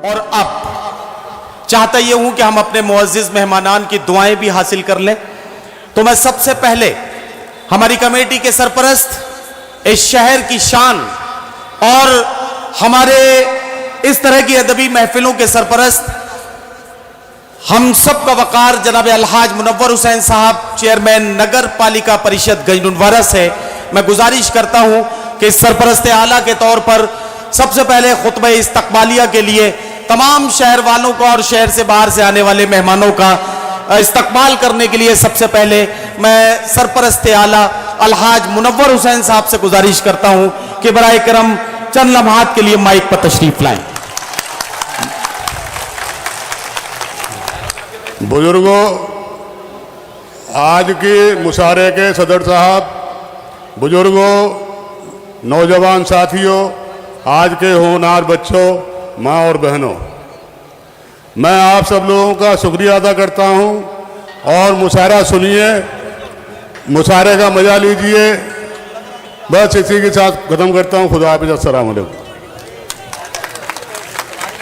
और अब चाहता ये हूं कि हम अपने मुअज़्ज़िज़ मेहमानान की दुआएं भी हासिल कर लें। तो मैं सबसे पहले हमारी कमेटी के सरपरस्त, इस शहर की शान और हमारे इस तरह की अदबी महफिलों के सरपरस्त, हम सब का वकार जनाब अलहाज मुनव्वर हुसैन साहब, चेयरमैन नगर पालिका परिषद गजनुनवारा से मैं गुजारिश करता हूं कि सरपरस्त आला के तौर पर सबसे पहले खुतबा इस्तकबालिया के लिए तमाम शहर वालों का और शहर से बाहर से आने वाले मेहमानों का इस्तकबाल करने के लिए सबसे पहले मैं सरपरस्त आला अलहाज मुनव्वर हुसैन साहब से गुजारिश करता हूं कि बराए करम चंद लम्हात के लिए माइक पर तशरीफ लाएं। बुजुर्गों, आज की मुशारे के सदर साहब, बुजुर्गों, नौजवान साथियों, आज के होनहार बच्चों, माँ और बहनों, मैं आप सब लोगों का शुक्रिया अदा करता हूँ और मुशायरा सुनिए, मुशायरे का मजा लीजिए। बस इसी के साथ ख़त्म करता हूँ। खुदा हाफ़िज़, अस्सलाम वालेकुम।